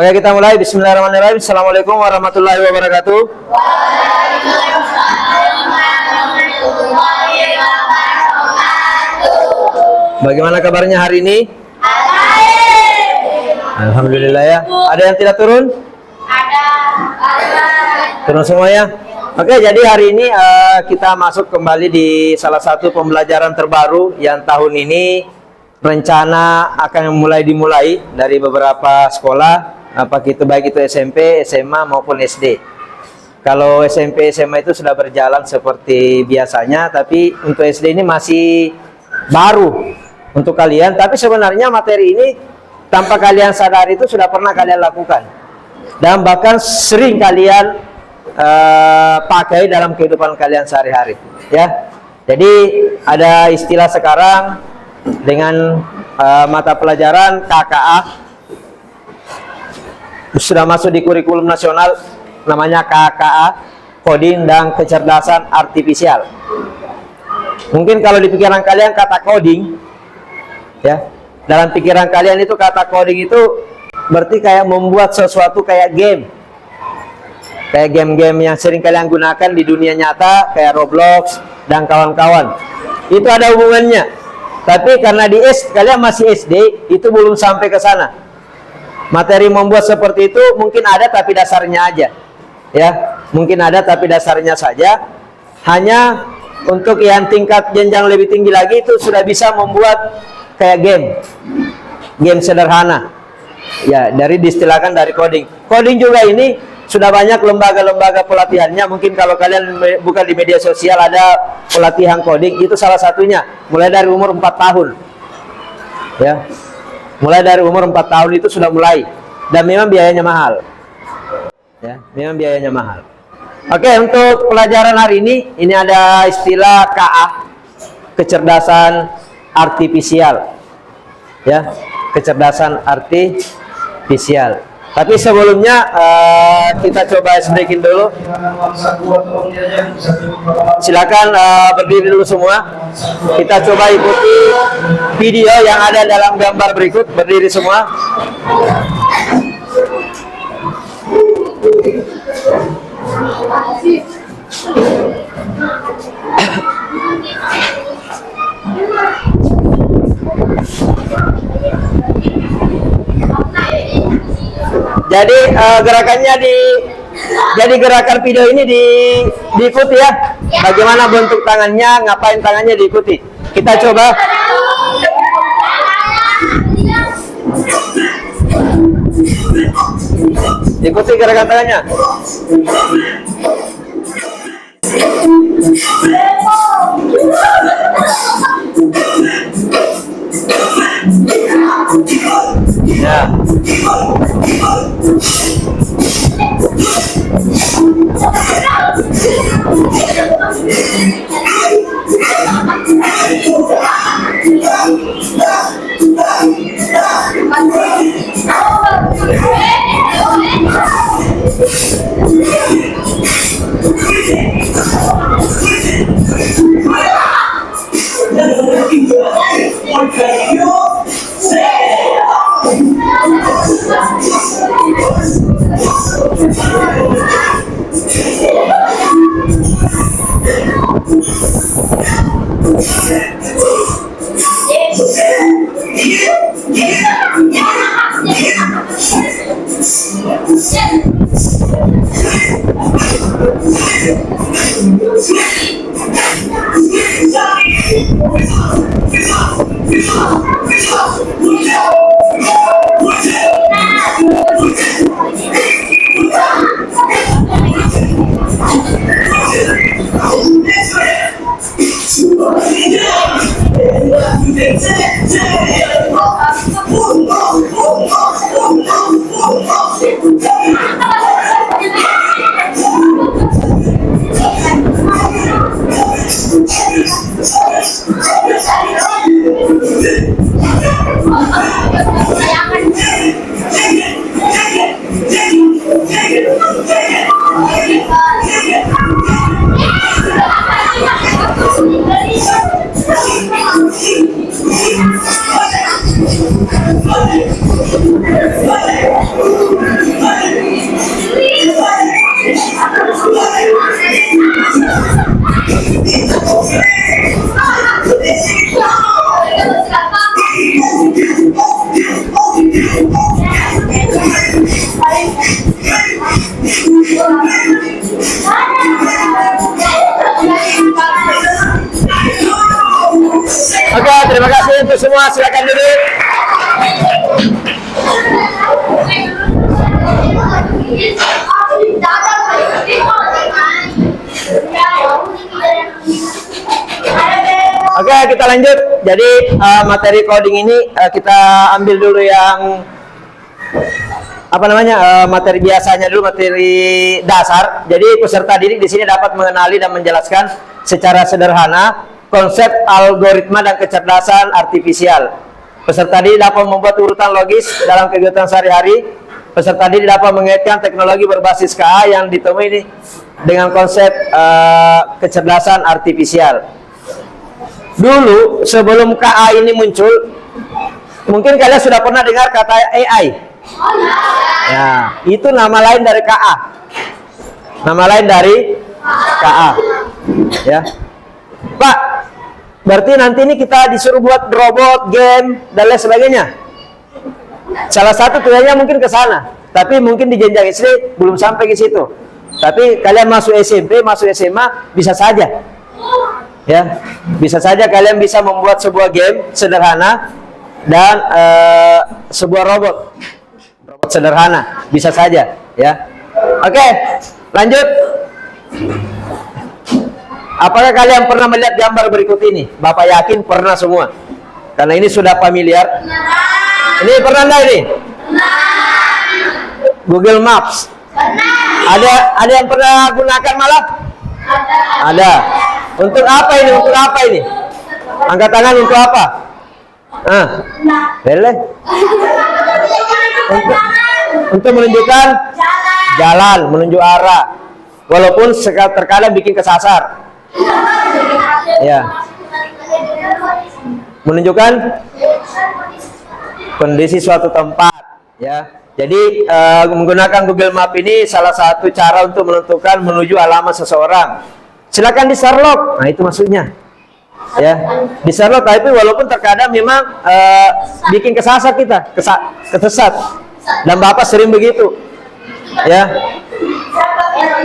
Oke, kita mulai. Bismillahirrahmanirrahim. Assalamualaikum warahmatullahi wabarakatuh. Bagaimana kabarnya hari ini? Alhamdulillah ya. Ada yang tidak turun? Ada. Turun semua ya. Oke, jadi hari ini kita masuk kembali di salah satu pembelajaran terbaru yang tahun ini rencana akan dimulai dari beberapa sekolah, baik itu SMP, SMA maupun SD. Kalau SMP, SMA itu sudah berjalan seperti biasanya, tapi untuk SD ini masih baru untuk kalian. Tapi sebenarnya materi ini tanpa kalian sadari itu sudah pernah kalian lakukan, dan bahkan sering kalian pakai dalam kehidupan kalian sehari-hari ya. Jadi ada istilah sekarang dengan mata pelajaran KKA sudah masuk di kurikulum nasional, namanya KKA, coding dan kecerdasan artifisial. Mungkin kalau di pikiran kalian kata coding ya, dalam pikiran kalian itu kata coding itu berarti kayak membuat sesuatu kayak game. Kayak game-game yang sering kalian gunakan di dunia nyata, kayak Roblox dan kawan-kawan. Itu ada hubungannya. Tapi karena kalian masih SD, itu belum sampai ke sana. Materi membuat seperti itu mungkin ada, tapi dasarnya aja. Ya, mungkin ada, tapi dasarnya saja. Hanya untuk yang tingkat jenjang lebih tinggi lagi itu sudah bisa membuat kayak game sederhana. Ya, distilahkan dari coding. Coding juga ini sudah banyak lembaga-lembaga pelatihannya. Mungkin kalau kalian buka di media sosial ada pelatihan coding, itu salah satunya. Mulai dari umur 4 tahun. Ya. Mulai dari umur 4 tahun itu sudah mulai. Dan memang biayanya mahal. Ya, memang biayanya mahal. Oke, untuk pelajaran hari ini ada istilah KA, kecerdasan artifisial. Ya, kecerdasan artifisial. Tapi sebelumnya kita coba breakin dulu. Silakan berdiri dulu semua. Kita coba ikuti video yang ada dalam gambar berikut. Berdiri semua. Jadi gerakannya jadi gerakan video ini diikuti ya. Bagaimana bentuk tangannya, ngapain tangannya diikuti. Kita coba. Ikuti gerakan tangannya. Ya. Oke, terima kasih untuk semua. Silakan duduk. Oke, kita lanjut. Jadi materi coding ini kita ambil dulu yang apa namanya, materi biasanya dulu, materi dasar. Jadi peserta didik di sini dapat mengenali dan menjelaskan secara sederhana konsep algoritma dan kecerdasan artifisial. Peserta didik dapat membuat urutan logis dalam kegiatan sehari-hari. Peserta didik dapat mengaitkan teknologi berbasis KA yang ditemui dengan konsep kecerdasan artifisial. Dulu sebelum KA ini muncul, mungkin kalian sudah pernah dengar kata AI. Ya, itu nama lain dari KA. Nama lain dari KA. Ya, Pak. Berarti nanti ini kita disuruh buat robot, game, dan lain sebagainya. Salah satu tujuannya mungkin ke sana, tapi mungkin di jenjang SD belum sampai ke situ. Tapi kalian masuk SMP, masuk SMA, bisa saja. Ya, bisa saja kalian bisa membuat sebuah game sederhana dan sebuah robot sederhana, bisa saja. Ya, oke, lanjut. Apakah kalian pernah melihat gambar berikut ini? Bapak yakin pernah semua, karena ini sudah familiar. Ini pernah enggak ini? Google Maps. Ada yang pernah gunakan malah? Ada. Untuk apa ini? Untuk apa ini? Angkat tangan untuk apa? Boleh. Untuk menunjukkan jalan, menunjuk arah. Walaupun terkadang bikin kesasar. Ya. Menunjukkan kondisi suatu tempat. Ya. Jadi menggunakan Google Map ini salah satu cara untuk menentukan menuju alamat seseorang. Silakan di Sherlock. Nah, itu maksudnya. Ya, di Sherlock, tapi walaupun terkadang memang bikin kesasar kita, kesesat. Dan Bapak sering begitu. Ya.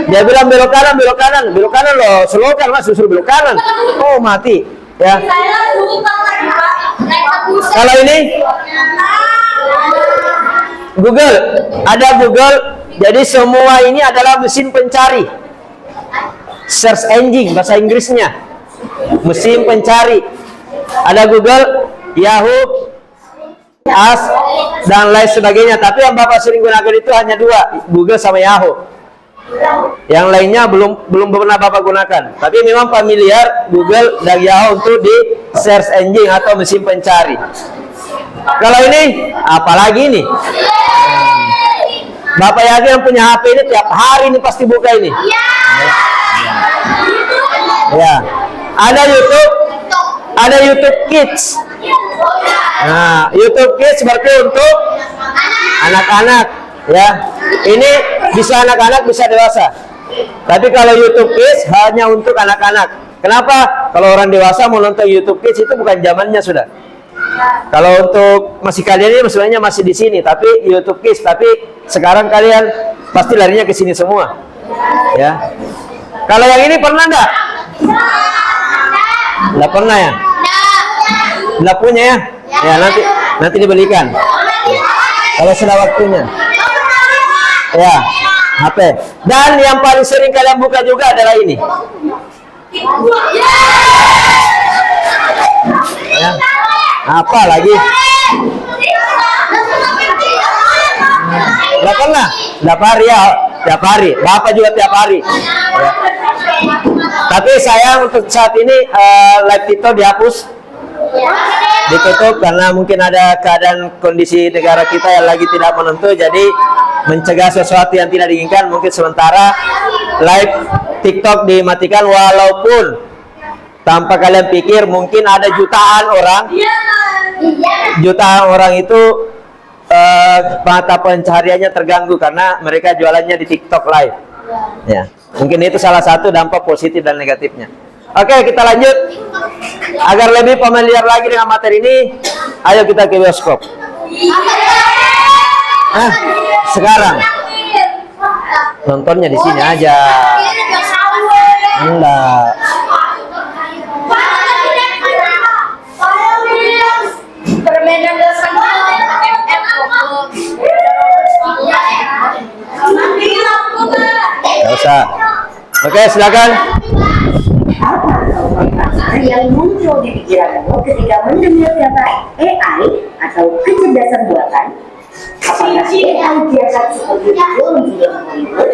Dia bilang belok kanan, belok kanan, belok kanan loh, selokan Mas, suruh belok kanan. Oh, mati. Ya. Kalau ini Google, ada Google. Jadi semua ini adalah mesin pencari. Search engine bahasa Inggrisnya, mesin pencari. Ada Google, Yahoo, Ask, dan lain sebagainya. Tapi yang Bapak sering gunakan itu hanya dua, Google sama Yahoo. Yang lainnya belum pernah Bapak gunakan. Tapi memang familiar Google dan Yahoo untuk di search engine atau mesin pencari. Kalau ini, apalagi ini? Bapak yakin yang punya HP ini tiap hari ini pasti buka ini. Ya, ada YouTube Kids. Nah, YouTube Kids berarti untuk anak-anak, ya. Ini bisa anak-anak, bisa dewasa. Tapi kalau YouTube Kids hanya untuk anak-anak. Kenapa? Kalau orang dewasa mau nonton YouTube Kids itu bukan zamannya sudah. Kalau untuk masih kalian ini sebenarnya masih di sini, tapi YouTube Kids. Tapi sekarang kalian pasti larinya ke sini semua, ya. Kalau yang ini pernah enggak? Enggak pernah ya? Enggak punya ya? Ya, nanti dibelikan. Kalau sudah waktunya. Ya, HP. Dan yang paling sering kalian buka juga adalah ini. Ya. Apa lagi? Enggak pernah? Tiap hari ya? Tiap hari. Bapak juga tiap hari. Ya. Tapi sayang untuk saat ini live TikTok dihapus, ditutup karena mungkin ada keadaan kondisi negara kita yang lagi tidak menentu. Jadi mencegah sesuatu yang tidak diinginkan, mungkin sementara live TikTok dimatikan. Walaupun tanpa kalian pikir mungkin ada jutaan orang itu mata pencahariannya terganggu karena mereka jualannya di TikTok live. Ya, mungkin itu salah satu dampak positif dan negatifnya. Oke, kita lanjut. Agar lebih familiar lagi dengan materi ini, ayo kita ke bioskop. Ah, sekarang nontonnya di sini aja. Enggak. Permainan dasar Nggak usah. Oke, silakan. Apa pertanyaan yang muncul di pikiranmu ketika mendengar kata AI atau kecerdasan buatan? Apakah AI jahat seperti film Hollywood?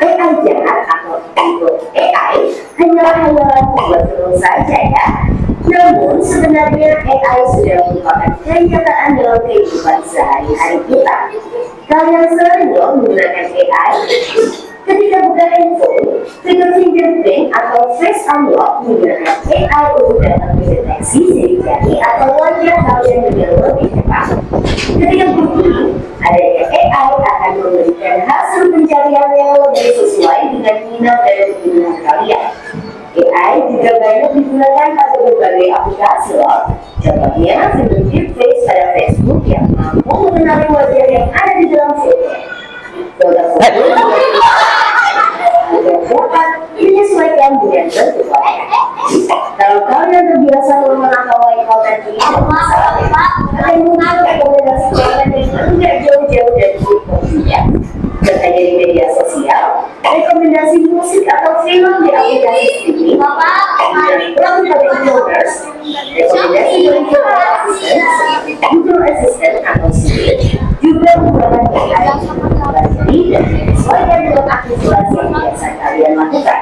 AI jahat atau tipe AI hanyalah hayalan membuat film saja ya. Namun sebenarnya AI sudah merupakan kenyataan dalam kehidupan sehari-hari kita. Kalian sering loh menggunakan AI. Ketika buka handphone, fitur fingerprint atau face unlock menggunakan AI untuk dapat mendeteksi sidik jari atau wajah kalian dengan lebih cepat. Ketika berbunyi, adanya AI akan memberikan hasil pencarian yang lebih sesuai dengan minat dan keinginan kalian. AI juga banyak digunakan pada berbagai aplikasi loh. Contohnya, fitur face pada Facebook yang mampu mengenali wajah yang ada di dalam foto. Dapat menyesuaikan dengan bentuk wajah. Kalau kalian terbiasa mengenal konten ini, kalian mungkin rekomendasi konten yang tidak jauh-jauh dari YouTube juga. Bertanya di media sosial, rekomendasi musik atau film di aplikasi streaming, lalu pada e-commerce, rekomendasi dari Google Assistant, Google Assistant atau Siri, juga menggunakan AI jadi dan menyesuaikan dengan aktivitas yang biasa kalian lakukan.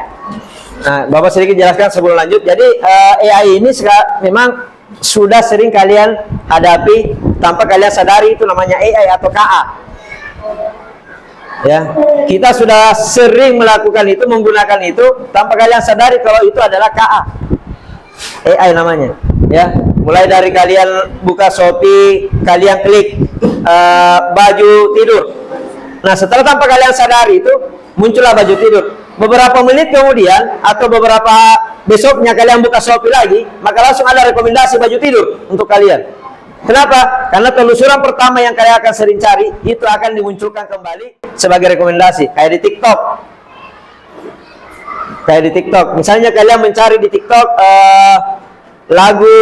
Nah, Bapak sedikit jelaskan sebelum lanjut. Jadi AI ini memang sudah sering kalian hadapi tanpa kalian sadari, itu namanya AI atau KA. Ya, kita sudah sering melakukan itu, menggunakan itu tanpa kalian sadari kalau itu adalah KA. AI namanya. Ya, mulai dari kalian buka Shopee, kalian klik baju tidur. Nah, setelah tanpa kalian sadari itu muncullah baju tidur. Beberapa menit kemudian atau beberapa besoknya kalian buka Shopee lagi, maka langsung ada rekomendasi baju tidur untuk kalian. Kenapa? Karena telusuran pertama yang kalian akan sering cari itu akan dimunculkan kembali sebagai rekomendasi, kayak di TikTok. Kayak di TikTok. Misalnya kalian mencari di TikTok lagu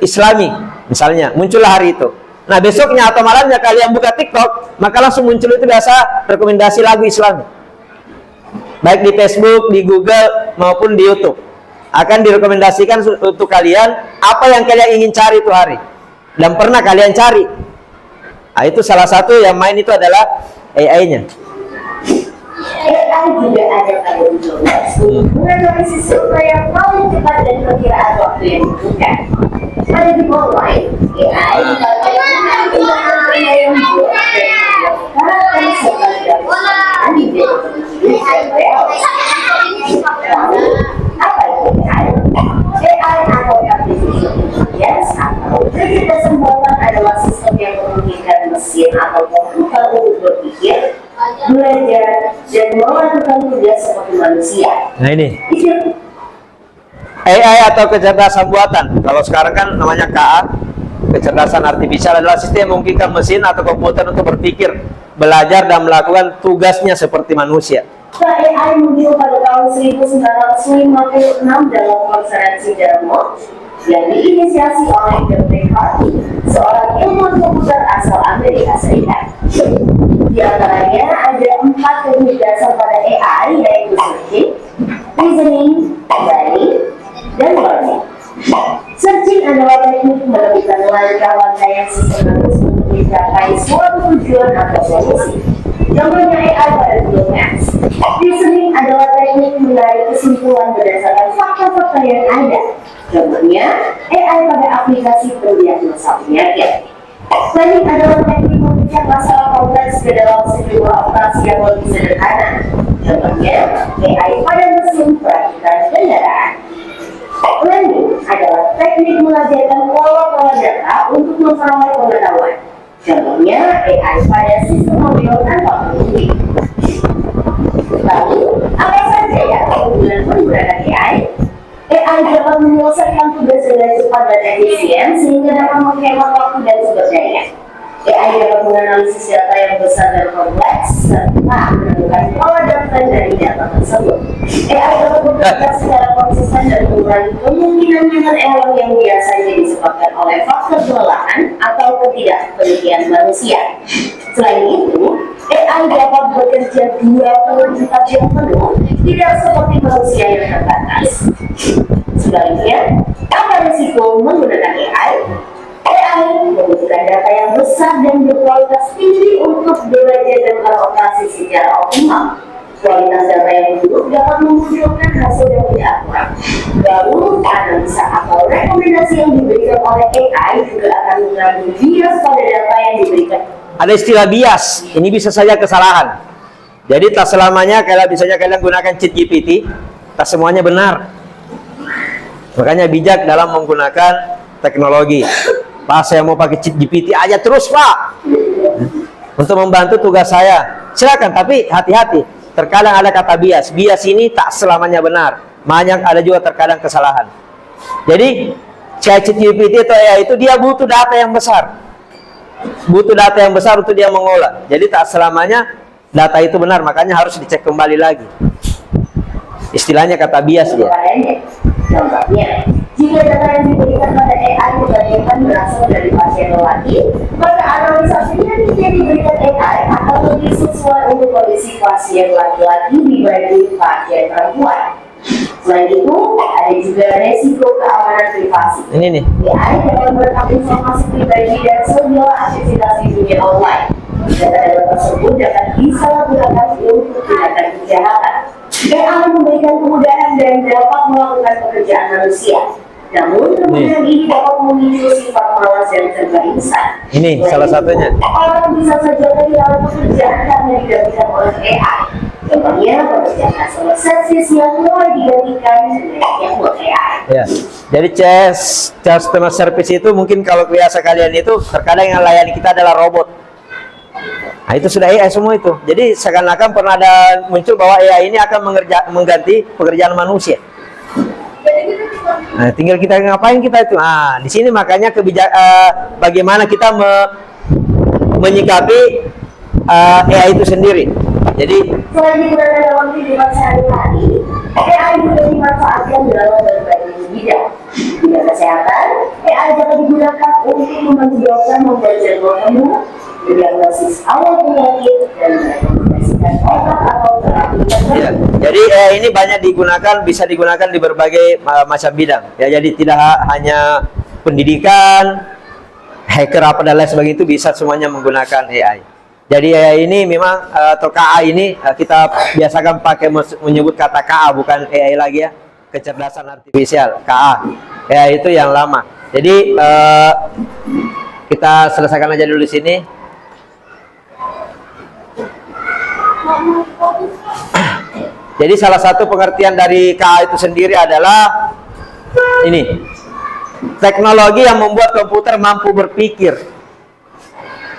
Islami, misalnya, muncullah hari itu. Nah, besoknya atau malamnya kalian buka TikTok, maka langsung muncul itu biasa rekomendasi lagu Islami. Baik di Facebook, di Google, maupun di YouTube. Akan direkomendasikan untuk kalian apa yang kalian ingin cari itu hari. Dan pernah kalian cari. Nah, itu salah satu yang main itu adalah AI-nya. AI juga ada pada e-commerce untuk menganalisis supaya paling cepat dan perkiraan waktu yang dibutuhkan. Pada di online, AI dipakai untuk menentukan yang buat dan karakter serta dapat di lalu, apa itu AI? AI atau Artificial Intelligence atau kecerdasan buatan adalah sistem yang memungkinkan mesin atau komputer untuk berpikir, belajar, dan melakukan tugas seperti manusia. Nah, ini AI atau kecerdasan buatan. Kalau sekarang kan namanya KA, kecerdasan artifisial, adalah sistem yang memungkinkan mesin atau komputer untuk berpikir, belajar, dan melakukan tugasnya seperti manusia. AI muncul pada tahun 1956 dalam konferensi Dartmouth yang diinisiasi oleh Jeffrey Hardy, seorang ilmuwan komputer asal Amerika Serikat. Di antaranya ada 4 teknik dasar pada AI, yaitu searching, reasoning, planning, dan learning. Searching adalah teknik menemukan langkah-langkah yang sistematis untuk mencapai suatu tujuan atau solusi. Contohnya AI pada Google Maps. Reasoning adalah teknik menarik kesimpulan berdasarkan fakta-fakta yang ada. Contohnya AI pada aplikasi pendiagnosa penyakit. Planning adalah teknik memecah masalah kompleks ke dalam sejumlah operasi yang lebih sederhana. Contohnya AI pada mesin perakitan kendaraan. Planning adalah teknik mengajarkan pola-pola data untuk memperoleh pengetahuan. Contohnya AI pada sistem mobil tanpa pengemudi. Lalu, apa saja yang keunggulan menggunakan AI? AI dapat menyelesaikan tugas dengan cepat dan efisien sehingga dapat menghemat waktu dan sumber daya. AI dapat menganalisis data yang besar dan kompleks serta menemukan pola dan tren dari data tersebut. AI dapat bekerja secara konsisten dan mengurangi kemungkinan dengan error yang biasanya disebabkan oleh faktor kelelahan atau ketidaktelitian manusia. Selain itu, AI dapat bekerja 24 jam penuh, tidak seperti manusia yang terbatas. Sebaliknya, apa risiko menggunakan AI? AI membutuhkan data yang besar dan berkualitas tinggi untuk belajar dan beroperasi secara optimal. Kualitas data yang buruk dapat memunculkan hasil yang tidak akurat. Lalu, analisa atau rekomendasi yang diberikan oleh AI juga akan mengandung bias pada data yang diberikan. Ada istilah bias, ini bisa saja kesalahan. Jadi tak selamanya kalau misalnya kalian gunakan ChatGPT, tak semuanya benar. Makanya bijak dalam menggunakan teknologi. Pak, saya mau pakai ChatGPT aja terus, Pak, untuk membantu tugas saya. Silakan, tapi hati-hati. Terkadang ada kata bias. Bias ini tak selamanya benar. Banyak ada juga terkadang kesalahan. Jadi, ChatGPT atau AI itu dia butuh data yang besar. Butuh data yang besar untuk dia mengolah. Jadi tak selamanya data itu benar, makanya harus dicek kembali lagi. Istilahnya kata bias dia. Contohnya, jika data yang diberikan pada AI kebanyakan berasal dari pasien lelaki, maka analisasinya yang diberikan AI akan lebih sesuai untuk kondisi pasien laki-laki dibanding pasien perempuan. Selain itu, ada juga resiko keamanan privasi. Ini nih. AI dapat merekam informasi pribadi dan segala aktivitas di dunia online. Data-data tersebut dapat disalahgunakan untuk tindakan kejahatan. AI memberikan kemudahan dan dapat melakukan pekerjaan manusia. Namun, kemudahan ini dapat memicu sifat malas dan kegelisahan. Ini salah satunya. Orang bisa saja kehilangan pekerjaan karena digantikan oleh AI. Contohnya, pekerjaan customer service yang mulai digantikan yang buat AI. Ya. Jadi customer service itu mungkin kalau biasa kalian itu terkadang yang layani kita adalah robot. Nah, itu sudah AI semua itu. Jadi seakan-akan pernah ada muncul bahwa AI ini akan mengganti pekerjaan manusia. Nah, tinggal kita ngapain kita itu. Nah, di sini makanya bagaimana kita menyikapi AI itu sendiri. Jadi selain digunakan dalam kehidupan sehari-hari, AI juga dimanfaatkan dalam berbagai bidang. Di bidang kesehatan, AI dapat digunakan untuk membantu dokter membuat jadwal temu, mendiagnosis awal penyakit, dan merekomendasikan obat atau terapi tertentu. ya, jadi ini banyak digunakan, bisa digunakan di berbagai macam bidang. Ya, jadi tidak hanya pendidikan, hacker apa dan lain sebagainya, itu bisa semuanya menggunakan AI. Jadi AI ini memang atau KA ini kita biasakan pakai menyebut kata KA, bukan AI lagi ya, kecerdasan artifisial. KA, AI itu yang lama. Jadi kita selesaikan aja dulu di sini. Jadi salah satu pengertian dari KA itu sendiri adalah ini, teknologi yang membuat komputer mampu berpikir,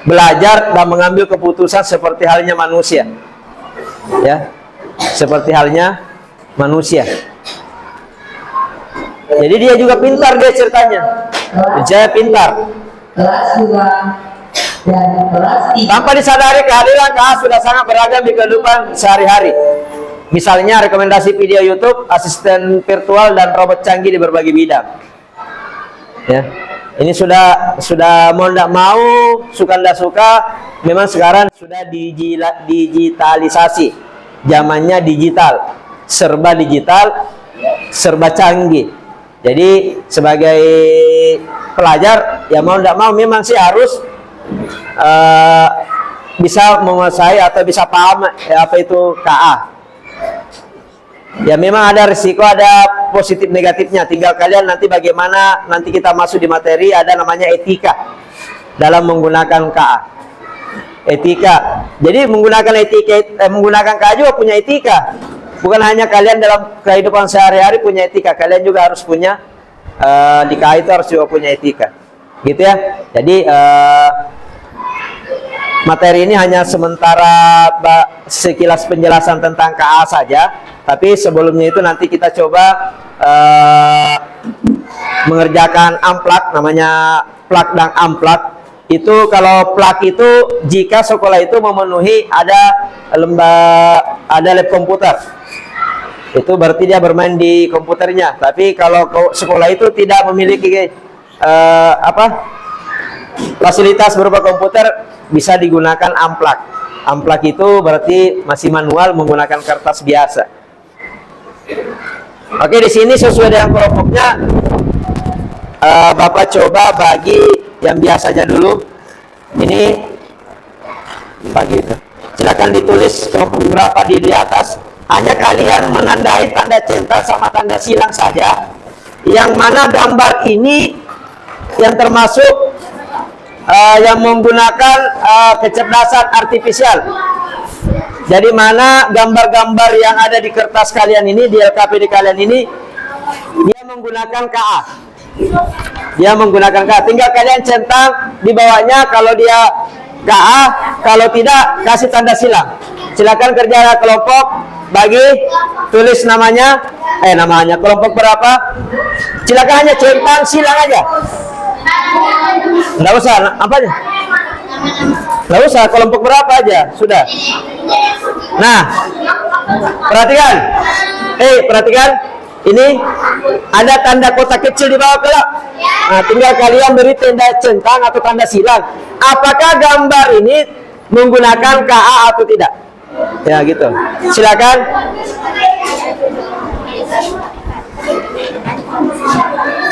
belajar dan mengambil keputusan seperti halnya manusia. Ya, seperti halnya manusia. Jadi dia juga pintar, dia ceritanya. Dia pintar. Kelas 2 dan kelas 3. Tanpa disadari kehadiran KA sudah sangat beragam di kehidupan sehari-hari. Misalnya rekomendasi video YouTube, asisten virtual dan robot canggih di berbagai bidang. Ya. Ini sudah mau tidak mau, suka tidak suka, memang sekarang sudah digitalisasi. Zamannya digital, serba canggih. Jadi sebagai pelajar, ya mau tidak mau memang sih harus bisa menguasai atau bisa paham apa itu KA. Ya memang ada risiko, ada positif negatifnya. Tinggal kalian nanti bagaimana nanti kita masuk di materi, ada namanya etika dalam menggunakan KA. Etika. Jadi menggunakan KA juga punya etika. Bukan hanya kalian dalam kehidupan sehari-hari punya etika, kalian juga harus punya di KA itu harus juga punya etika. Gitu ya. Jadi materi ini hanya sementara sekilas penjelasan tentang KA saja. Tapi sebelumnya itu nanti kita coba mengerjakan unplug, namanya plug dan unplug. Itu kalau plak itu jika sekolah itu memenuhi ada lab komputer. Itu berarti dia bermain di komputernya. Tapi kalau sekolah itu tidak memiliki fasilitas berupa komputer, bisa digunakan amplak. Amplak itu berarti masih manual menggunakan kertas biasa. Oke, di sini sesuai dengan kelompoknya, Bapak coba bagi yang biasanya dulu. Ini bagi itu. Silakan ditulis kelompok berapa di atas. Hanya kalian menandai tanda centang sama tanda silang saja. Yang mana gambar ini yang termasuk yang menggunakan kecerdasan artifisial. Jadi mana gambar-gambar yang ada di kertas kalian ini, di LKPD kalian ini, dia menggunakan KA. Dia menggunakan KA. Tinggal kalian centang di bawahnya kalau dia KA, kalau tidak kasih tanda silang. Silakan kerja kelompok, bagi, tulis namanya, kelompok berapa. Silakan hanya centang silang aja. Nggak usah, apa aja? Nggak usah, kelompok berapa aja, sudah. Nah, perhatikan. Perhatikan. Ini ada tanda kotak kecil di bawah kelak. Nah, tinggal kalian beri tanda centang atau tanda silang. Apakah gambar ini menggunakan KA atau tidak? Ya, gitu. Silakan.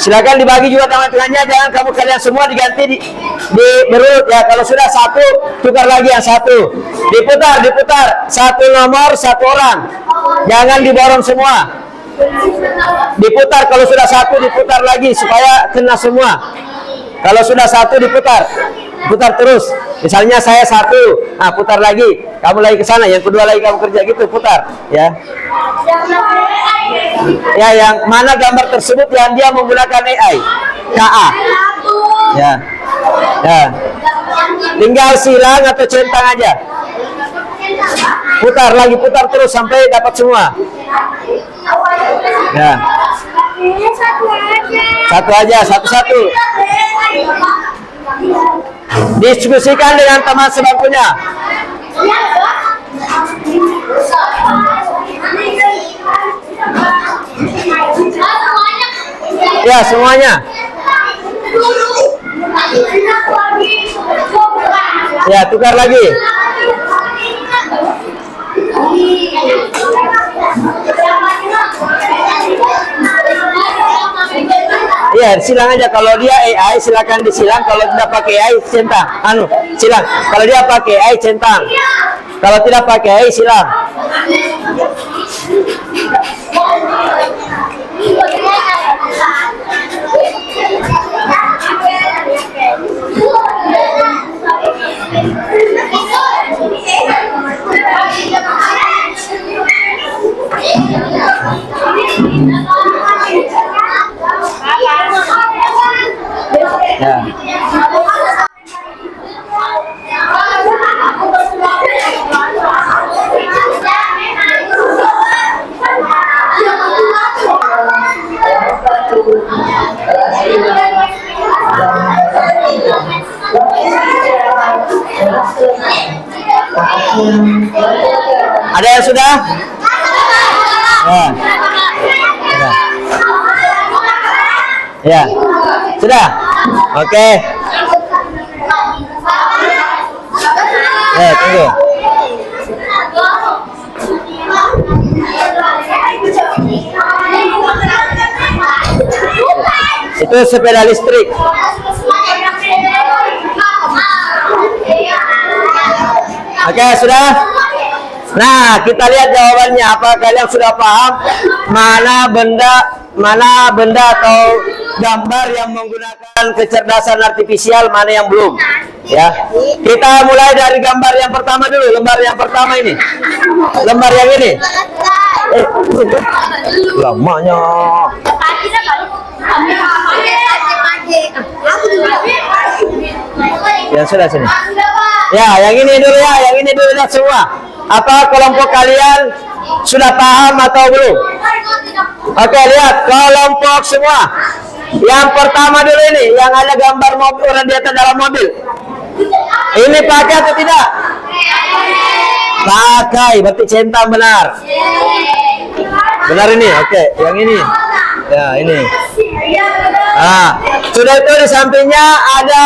Silakan dibagi juga tangan-tangannya, jangan kamu kalian semua diganti di berurut ya. Kalau sudah satu, tukar lagi yang satu. Diputar. Satu nomor, satu orang. Jangan diborong semua. Diputar, kalau sudah satu diputar lagi supaya kena semua. Kalau sudah satu diputar. Putar terus. Misalnya saya satu, nah putar lagi. Kamu lagi ke sana, yang kedua lagi kamu kerja gitu, putar ya. Ya, yang mana gambar tersebut yang dia menggunakan AI, KA. Ya. Tinggal silang atau centang aja. Putar lagi, putar terus sampai dapat semua. Ya. Satu aja, satu-satu. Diskusikan dengan teman sebangkunya. Ya, semuanya. Ya, tukar lagi. Ya, silang aja. Kalau dia AI silakan disilang. Kalau tidak pakai AI centang. Silang. Kalau dia pakai AI centang. Kalau tidak pakai AI silang. Ya. Ada yang sudah? Ya. Sudah? Oke. Ya, tunggu. Itu sepeda listrik. Oke, sudah? Nah, kita lihat jawabannya. Apa kalian sudah paham mana benda atau gambar yang menggunakan kecerdasan artifisial, mana yang belum? Ya. Kita mulai dari gambar yang pertama dulu, lembar yang pertama ini. Lembar yang ini. Lamanya. Ya, sudah sini. Ya, yang ini dulu ya, yang ini dulu lihat semua. Apa kelompok kalian sudah paham atau belum? Oke, lihat kelompok semua. Yang pertama dulu ini, yang ada gambar mobil, orang di atas dalam mobil. Ini pakai atau tidak? Pakai, berarti centang benar. Benar ini, oke. Yang ini, ya ini. Sudah itu di sampingnya ada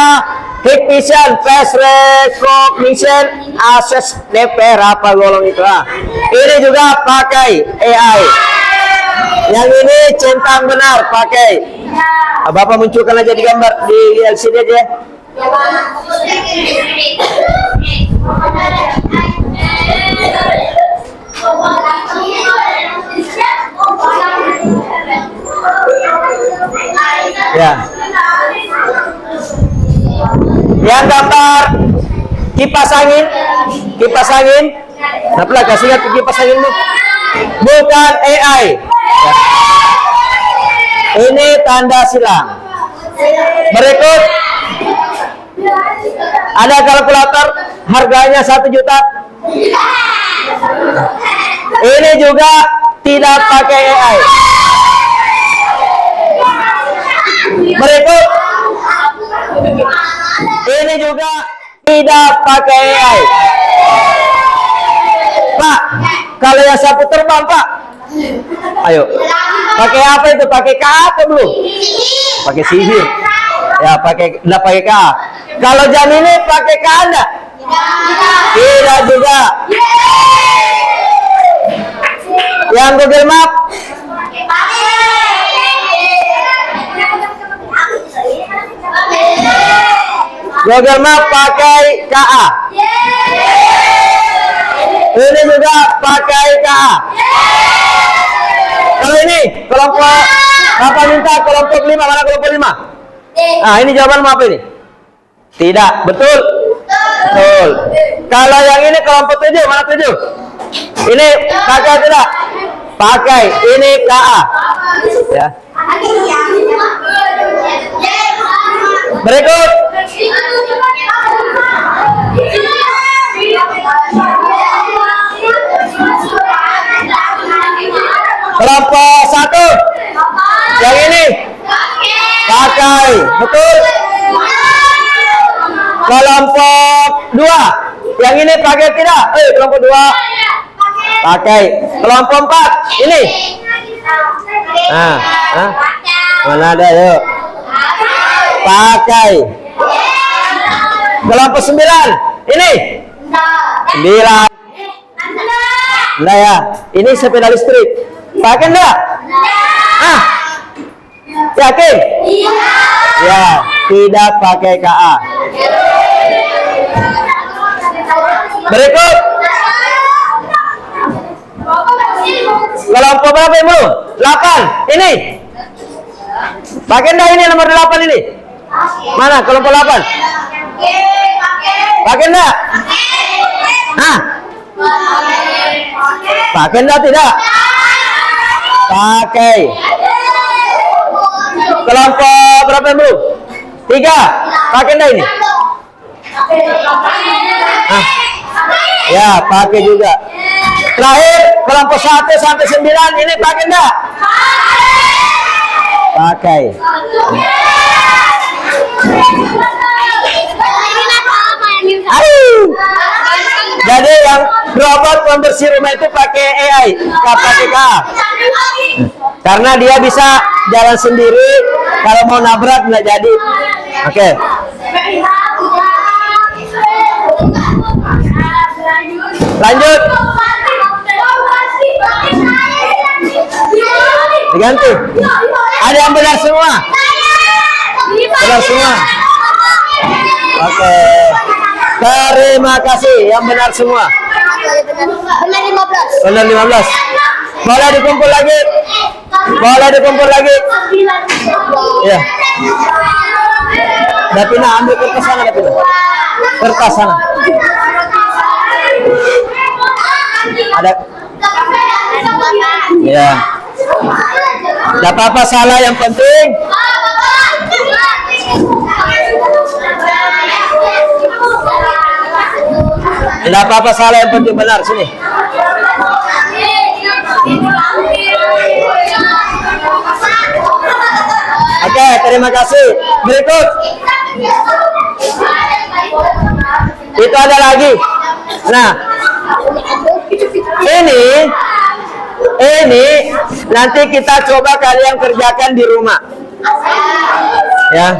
Hikvision, Face Recognition, Access DPR apa golong itu Ini juga pakai AI. Yang ini centang benar pakai. Bapak munculkan aja di gambar di LCD aja. Ya. Yang gambar kipas angin. Nah, kasih lihat kipas anginmu. Bukan AI. Ya. Ini tanda silang. Berikut ada kalkulator harganya 1 juta. Ini juga tidak pakai AI. Berikut ini juga tidak pakai AI. Pak, kalau yang sapu terbang, Pak. Ayo. Pakai apa itu? Pakai KA atau belum? Pakai sihir. Ya, enggak pakai KA. Kalau jam ini pakai KA enggak? Tidak juga. Yang Google Map? Google Map pakai KA. Ini juga pakai KA. Kalau ini kelompok Bapak minta kelompok 5, mana kelompok 5? Nah, ini jawaban apa ini? Tidak, betul? Betul. Kalau yang ini kelompok 7, mana 7? Ini pakai tidak? Pakai. Ini KA. Ya. Berikut. Kelompok 1. Yang ini pakai. Betul. Kelompok 2. Yang ini pakai tidak? Kelompok 2 pakai. Kelompok 4 ini. Mana ada yuk? Pakai. Kelompok 9 ini. 9. Enggak ya. Ini sepeda listrik. Pakai enggak? Yakin? Ya, tidak pakai KA. Berikut. Kelompok berapa ibu? 8. Ini. Pakai enggak ini nomor 8 ini? Mana kelompok 8? Pakai enggak? Pakai enggak tidak? Pakai. Kelompok berapa ibu? 3. Pakai enggak ini? Ya, pakai juga. Terakhir kelompok 1 sampai 9 ini pakai enggak? Pakai. Jadi yang robot pembersih rumah itu pakai AI, pakai KA. Karena dia bisa jalan sendiri, kalau mau nabrak nggak jadi. Oke. Lanjut. Diganti. Ada yang benar semua? Benar semua. Oke. Terima kasih yang benar semua. Benar 15. Benar 15. Boleh dikumpul lagi. Boleh dikumpul lagi. Ya. Davina ambil kertas sana, Davina. Kertas sana. Ada. Ya. Tidak apa-apa salah, yang penting tidak apa-apa salah, yang penting benar. Sini. Oke, terima kasih. Berikut. Itu ada lagi. Nah, ini nanti kita coba kalian kerjakan di rumah. Ya,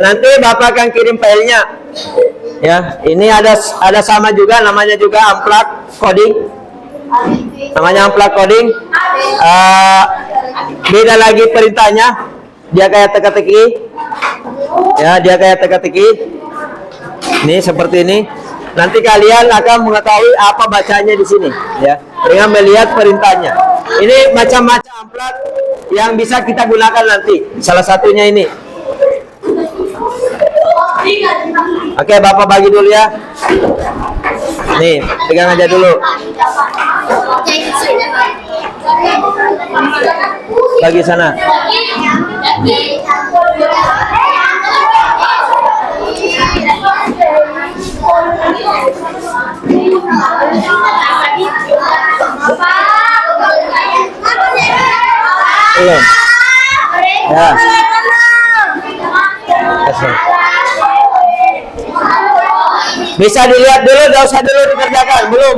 nanti Bapak akan kirim filenya. Ya, ini ada sama juga, namanya juga amplak coding. Namanya amplak coding. Beda lagi perintahnya. Dia kayak teka-teki. Ya, dia kayak teka-teki. Ini seperti ini. Nanti kalian akan mengetahui apa bacanya di sini, ya, dengan melihat perintahnya. Ini macam-macam amplak yang bisa kita gunakan nanti. Salah satunya ini. Oke, Bapak bagi dulu ya. Nih, pegang aja dulu. Bagi sana. Belum. Ya. Bisa dilihat dulu, enggak usah dulu dikerjakan. Belum.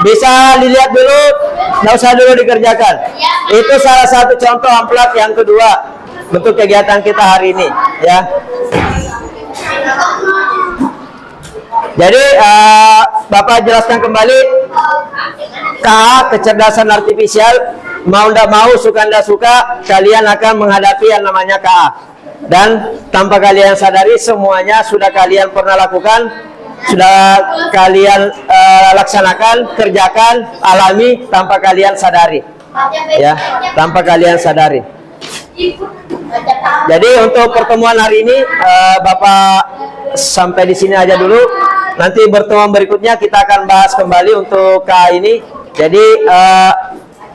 Bisa dilihat dulu, enggak usah dulu dikerjakan. Itu salah satu contoh amplak yang kedua bentuk kegiatan kita hari ini, ya. Jadi Bapak jelaskan kembali KA, kecerdasan artifisial. Mau ndak mau, suka ndak suka, kalian akan menghadapi yang namanya KA. Dan tanpa kalian sadari, semuanya sudah kalian pernah lakukan, sudah kalian laksanakan, kerjakan, alami tanpa kalian sadari, ya, tanpa kalian sadari. Jadi untuk pertemuan hari ini Bapak sampai di sini aja dulu. Nanti pertemuan berikutnya kita akan bahas kembali untuk KA ini. Jadi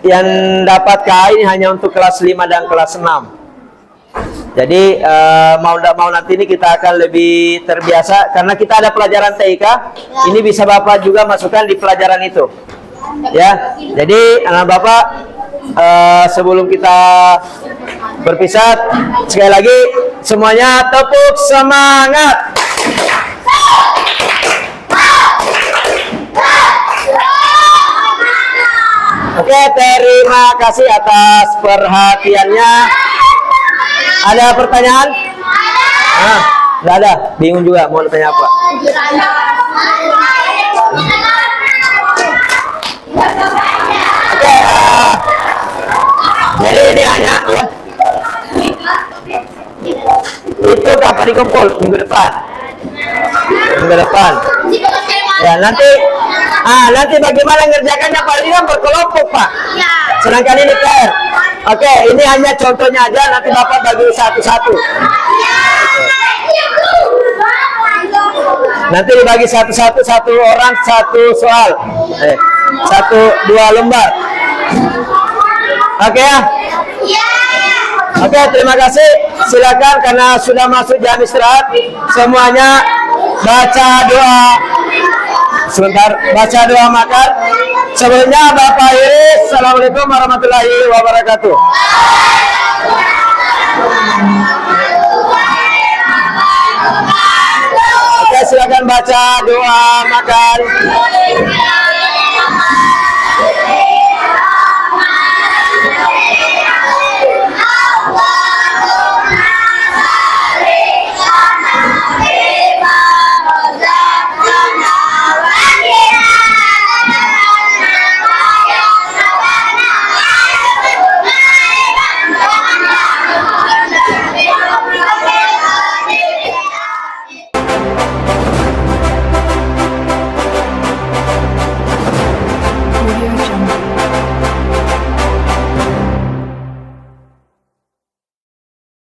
yang dapat KA ini hanya untuk kelas 5 dan kelas 6. Jadi mau tidak mau nanti ini kita akan lebih terbiasa karena kita ada pelajaran TIK. Ini bisa Bapak juga masukkan di pelajaran itu. Ya. Jadi anak Bapak, sebelum kita berpisah, sekali lagi semuanya tepuk semangat. Oke, terima kasih atas perhatiannya. Ada pertanyaan? Nggak ada. Bingung juga mau tanya apa. Oke. Jadi ini hanya itu kapan dikumpul? Minggu depan. Ya, nanti bagaimana ngerjakannya Pak? Ini kan berkelompok Pak. Sedangkan ini PR. Oke, ini hanya contohnya aja, nanti Bapak bagi satu-satu. Nanti dibagi satu-satu, satu orang satu soal. 1-2 lembar. Oke ya? Oke, terima kasih. Silakan karena sudah masuk jam istirahat. Semuanya baca doa. Sebentar, baca doa makan. Sebelumnya Bapak Iris, Assalamualaikum warahmatullahi wabarakatuh. Oke, silakan baca doa makan.